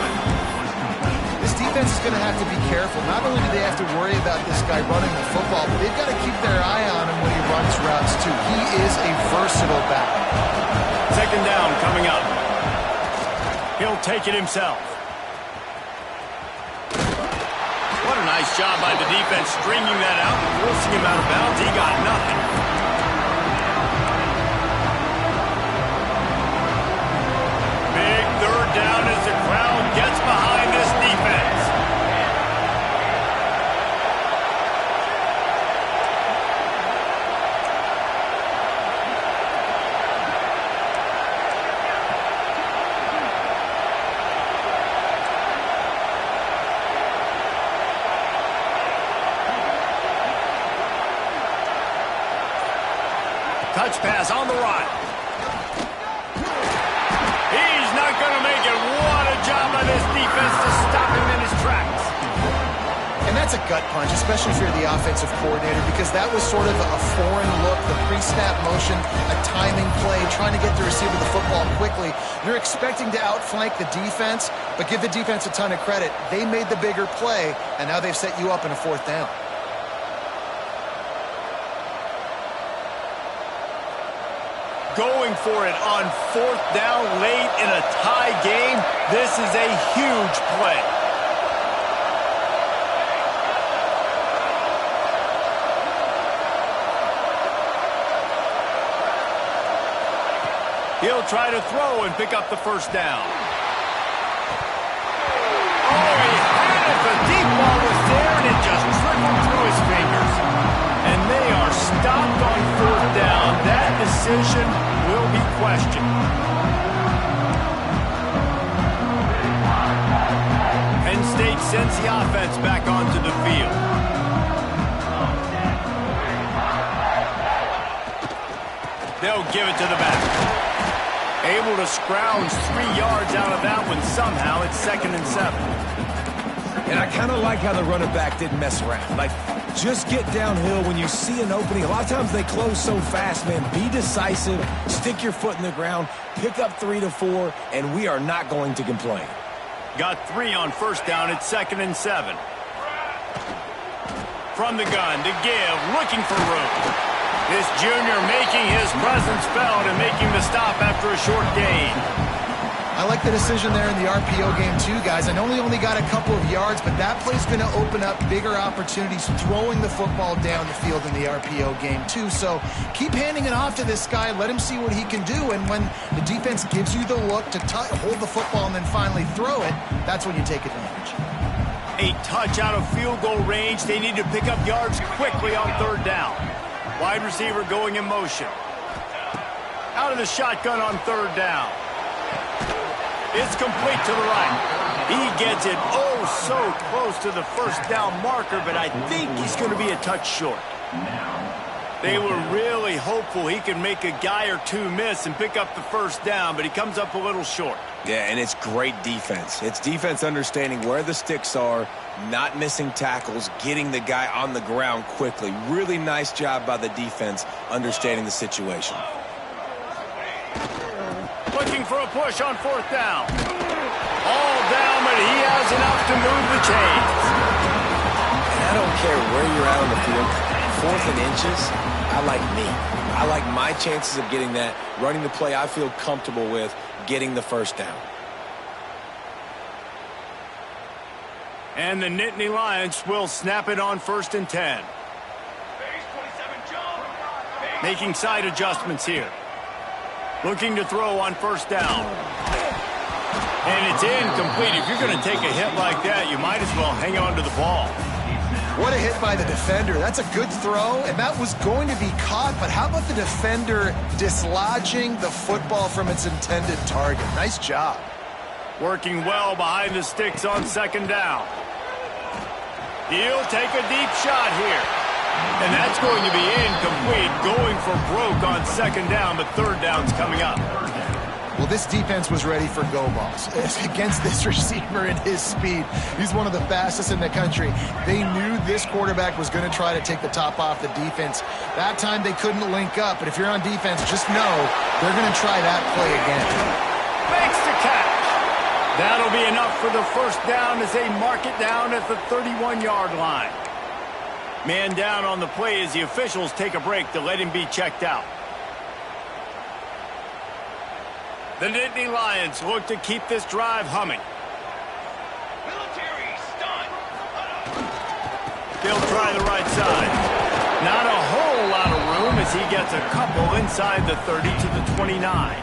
This defense is going to have to be careful. Not only do they have to worry about this guy running the football, but they've got to keep their eye on him when he runs routes, too. He is a versatile back. Second down coming up. He'll take it himself. What a nice job by the defense stringing that out and forcing him out of bounds. He got nothing. Big third down as the crowd gets behind this defense. Touch pass on the right. He's not going to make it. What a job by this defense to stop him in his tracks. And that's a gut punch, especially if you're the offensive coordinator, because that was sort of a foreign look, the pre-snap motion, a timing play, trying to get the receiver the football quickly. You're expecting to outflank the defense, but give the defense a ton of credit. They made the bigger play, and now they've set you up in a fourth down. Going for it on fourth down late in a tie game. This is a huge play. He'll try to throw and pick up the first down. Oh, he had it. The deep ball was there, and it just trickled through his fingers. And they are stopped on fourth down. That decision will be questioned. Penn State sends the offense back onto the field. They'll give it to the back. Able to scrounge 3 yards out of that one somehow. It's 2nd and 7. And I kind of like how the running back didn't mess around. Like, just get downhill when you see an opening. A lot of times they close so fast, man. Be decisive, stick your foot in the ground, pick up 3 to 4, and we are not going to complain. Got 3 on first down. It's 2nd and 7. From the gun to give, looking for room. This junior making his presence felt and making the stop after a short gain. I like the decision there in the RPO game too, guys. I know he only got a couple of yards, but that play's going to open up bigger opportunities throwing the football down the field in the RPO game too. So keep handing it off to this guy. Let him see what he can do. And when the defense gives you the look to hold the football and then finally throw it, that's when you take advantage. A touch out of field goal range. They need to pick up yards quickly on third down. Wide receiver going in motion. Out of the shotgun on third down. It's complete to the right. He gets it oh so close to the first down marker, but I think he's going to be a touch short. They were really hopeful he could make a guy or two miss and pick up the first down, but he comes up a little short. Yeah, and it's great defense. It's defense understanding where the sticks are, not missing tackles, getting the guy on the ground quickly. Really nice job by the defense understanding the situation. Looking for a push on fourth down. All down, but he has enough to move the chains. And I don't care where you're at on the field. 4th and inches, I like me. I like my chances of getting that, running the play I feel comfortable with, getting the first down. And the Nittany Lions will snap it on 1st and 10. Making side adjustments here. Looking to throw on 1st down. And it's incomplete. If you're going to take a hit like that, you might as well hang on to the ball. What a hit by the defender. That's a good throw, and that was going to be caught, but how about the defender dislodging the football from its intended target? Nice job. Working well behind the sticks on 2nd down. He'll take a deep shot here. And that's going to be incomplete, going for broke on 2nd down, but 3rd down's coming up. Well, this defense was ready for go balls. Against this receiver and his speed, he's one of the fastest in the country. They knew this quarterback was going to try to take the top off the defense. That time they couldn't link up, but if you're on defense, just know they're going to try that play again. Makes the catch. That'll be enough for the 1st down as they mark it down at the 31-yard line. Man down on the play as the officials take a break to let him be checked out. The Nittany Lions look to keep this drive humming. They'll try the right side. Not a whole lot of room as he gets a couple inside the 30 to the 29.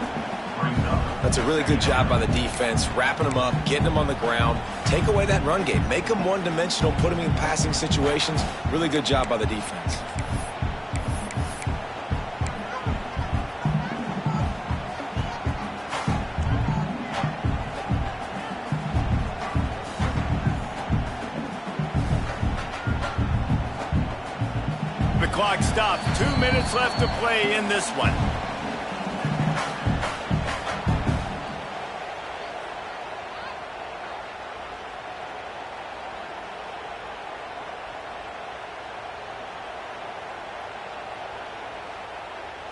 That's a really good job by the defense, wrapping them up, getting them on the ground. Take away that run game. Make them one-dimensional, put them in passing situations. Really good job by the defense. The clock stops. 2 minutes left to play in this one.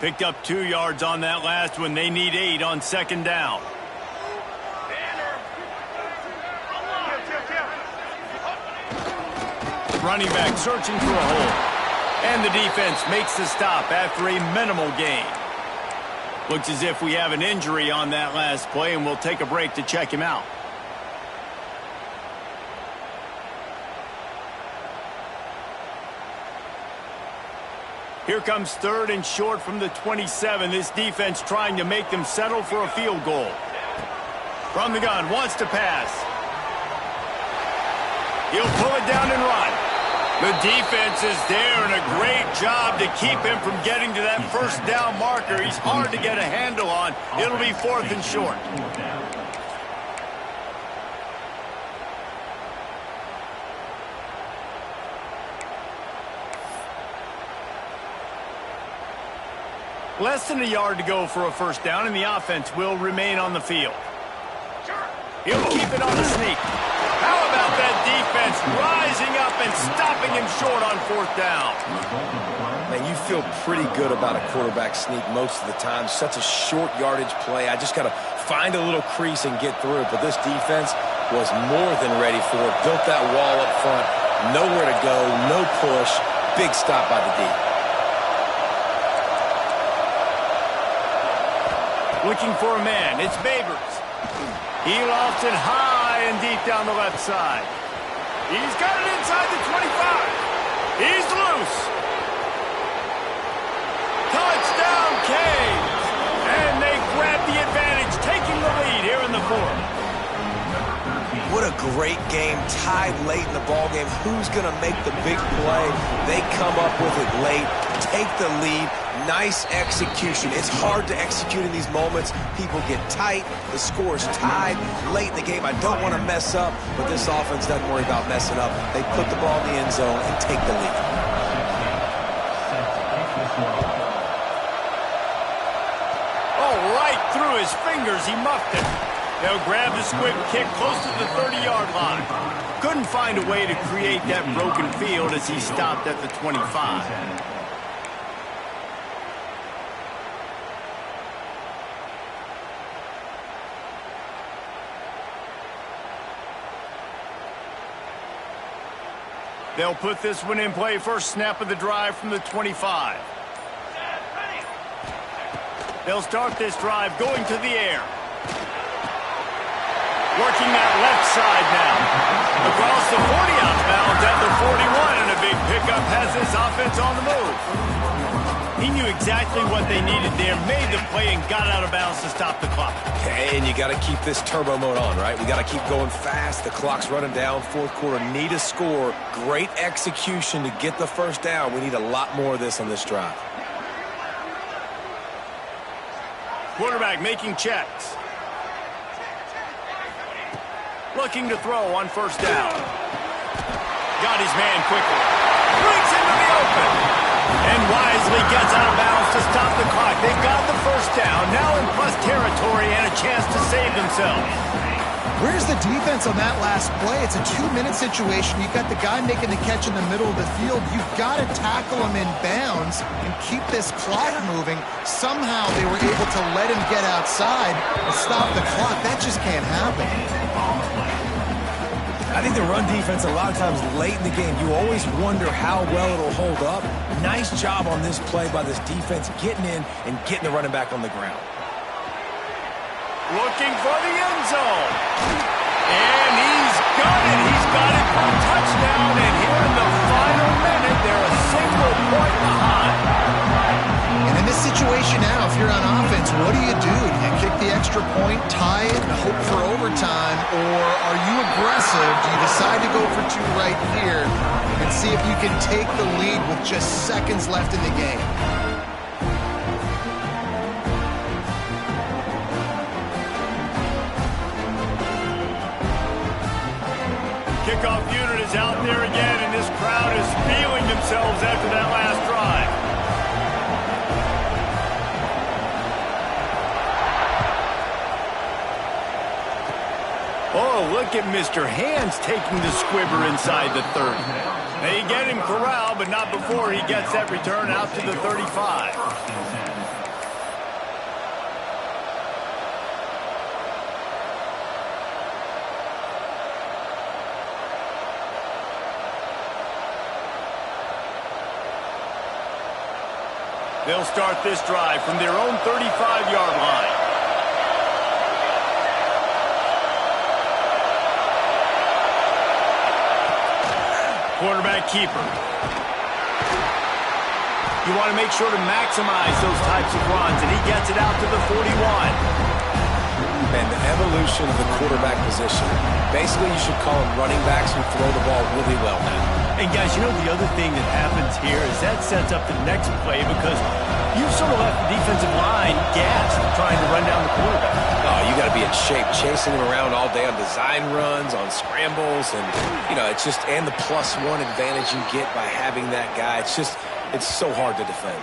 Picked up 2 yards on that last one. They need 8 on 2nd down. Running back searching for a hole. And the defense makes the stop after a minimal gain. Looks as if we have an injury on that last play, and we'll take a break to check him out. Here comes 3rd and short from the 27. This defense trying to make them settle for a field goal. From the gun, wants to pass. He'll pull it down and run. The defense is there, and a great job to keep him from getting to that 1st down marker. He's hard to get a handle on. It'll be 4th and short. Less than a yard to go for a 1st down, and the offense will remain on the field. He'll keep it on the sneak. How about that defense rising up and stopping him short on 4th down? Man, you feel pretty good about a quarterback sneak most of the time. Such a short yardage play. I just got to find a little crease and get through it. But this defense was more than ready for it. Built that wall up front. Nowhere to go, no push. Big stop by the D. Looking for a man. It's Babers. He lofts it high and deep down the left side. He's got it inside the 25. He's loose. Touchdown, Canes. And they grab the advantage, taking the lead here in the 4th. What a great game, tied late in the ballgame. Who's going to make the big play? They come up with it late, take the lead. Nice execution. It's hard to execute in these moments. People get tight. The score's tied late in the game. I don't want to mess up, but this offense doesn't worry about messing up. They put the ball in the end zone and take the lead. Oh, right through his fingers. He muffed it. They'll grab the squib kick close to the 30-yard line. Couldn't find a way to create that broken field as he stopped at the 25. They'll put this one in play first snap of the drive from the 25. They'll start this drive going to the air. Working that left side now. Across the 40 outbound at the 41, and a big pickup has this offense on the move. He knew exactly what they needed there, made the play, and got out of bounds to stop the clock. Okay, and you got to keep this turbo mode on, right? We got to keep going fast. The clock's running down. Fourth quarter, need a score. Great execution to get the first down. We need a lot more of this on this drive. Quarterback making checks. Looking to throw on first down. Got his man quickly. Brings into the open. And wisely gets out of bounds to stop the clock. They've got the first down. Now in plus territory and a chance to save themselves. Where's the defense on that last play? It's a 2-minute situation. You've got the guy making the catch in the middle of the field. You've got to tackle him in bounds and keep this clock moving. Somehow they were able to let him get outside and stop the clock. That just can't happen. I think the run defense, a lot of times late in the game, you always wonder how well it'll hold up. Nice job on this play by this defense, getting in and getting the running back on the ground. Looking for the end zone. And he's got it. He's got it for a touchdown. And here in the final minute, they're a single point behind. And in this situation now, if you're on offense, what do? Do you kick the extra point, tie it, and hope for overtime? Or are you aggressive? Do you decide to go for two right here and see if you can take the lead with just seconds left in the game? Kickoff unit is out there again, and this crowd is feeling themselves after that last drive. Oh, look at Mr. Hands taking the squibber inside the 30. They get him corralled, but not before he gets that return out to the 35. They'll start this drive from their own 35-yard line. Quarterback keeper. You want to make sure to maximize those types of runs, and he gets it out to the 41. And the evolution of the quarterback position. Basically, you should call them running backs who throw the ball really well now. And guys, you know the other thing that happens here is that sets up the next play because you sort of left the defensive line gassed trying to run down the quarterback. Oh, you got to be in shape, chasing him around all day on design runs, on scrambles, and it's just and the +1 advantage you get by having that guy. It's so hard to defend.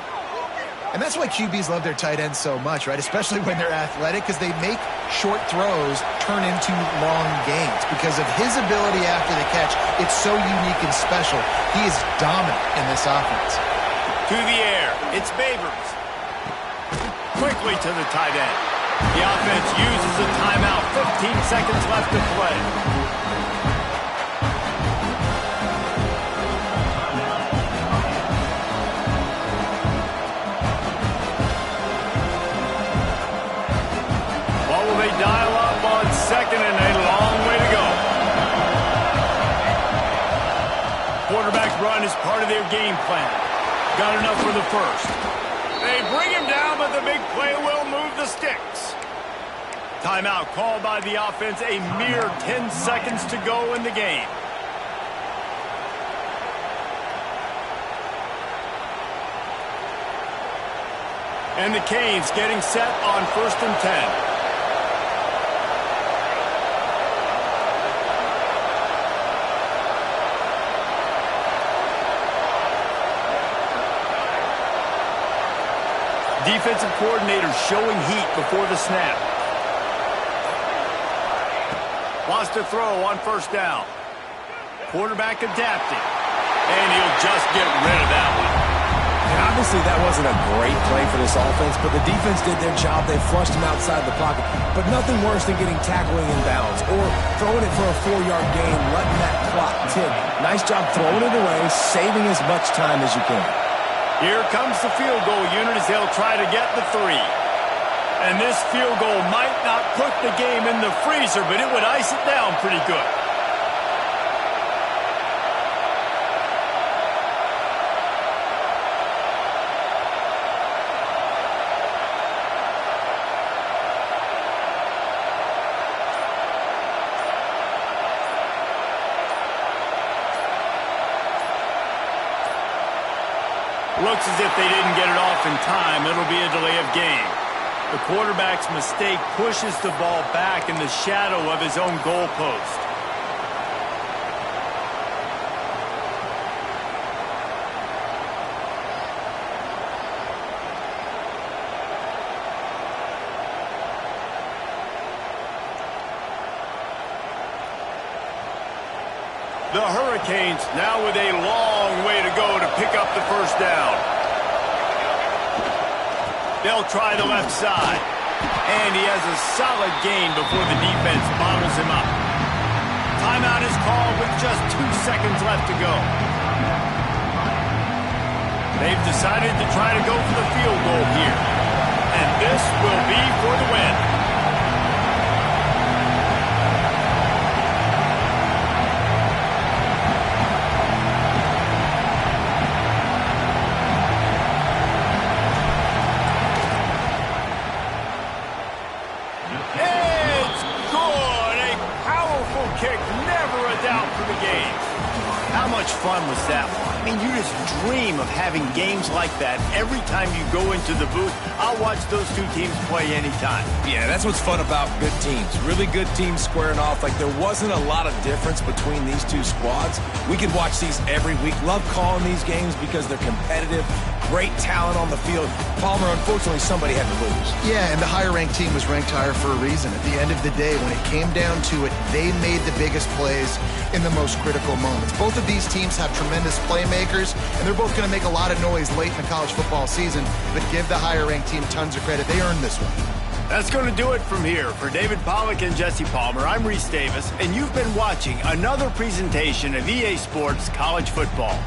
And that's why QBs love their tight ends so much, right? Especially when they're athletic, because they make short throws turn into long gains. Because of his ability after the catch, it's so unique and special. He is dominant in this offense. To the air, it's Babers. Quickly to the tight end. The offense uses a timeout. 15 seconds left to play. They dial up on second and a long way to go. Quarterback run is part of their game plan. Got enough for the first. They bring him down, but the big play will move the sticks. Timeout called by the offense. A mere 10 seconds to go in the game. And the Canes getting set on 1st and 10. Defensive coordinator showing heat before the snap. Wants to throw on 1st down. Quarterback adapting. And he'll just get rid of that one. And I'm Obviously, that wasn't a great play for this offense, but the defense did their job. They flushed him outside the pocket. But nothing worse than getting tackling in bounds or throwing it for a 4-yard gain, letting that clock tick. Nice job throwing it away, saving as much time as you can. Here comes the field goal unit as they'll try to get the 3. And this field goal might not put the game in the freezer, but it would ice it down pretty good. Looks as if they didn't get it off in time. It'll be a delay of game. The quarterback's mistake pushes the ball back in the shadow of his own goalpost. The Hurricanes now with a long way to go to pick up the first down. They'll try the left side. And he has a solid gain before the defense bottles him up. Timeout is called with just 2 seconds left to go. They've decided to try to go for the field goal here. And this will be for the win. How much fun was that one? I mean, you just dream of having games like that every time you go into the booth. I'll watch those two teams play anytime. Yeah, that's what's fun about good teams. Really good teams squaring off. Like, there wasn't a lot of difference between these two squads. We could watch these every week. Love calling these games because they're competitive. Great talent on the field. Palmer, unfortunately, somebody had to lose. Yeah, and the higher-ranked team was ranked higher for a reason. At the end of the day, when it came down to it, they made the biggest plays in the most critical moments. Both of these teams have tremendous playmakers, and they're both going to make a lot of noise late in the college football season, but give the higher-ranked team tons of credit. They earned this one. That's going to do it from here. For David Pollack and Jesse Palmer, I'm Reese Davis, and you've been watching another presentation of EA Sports College Football.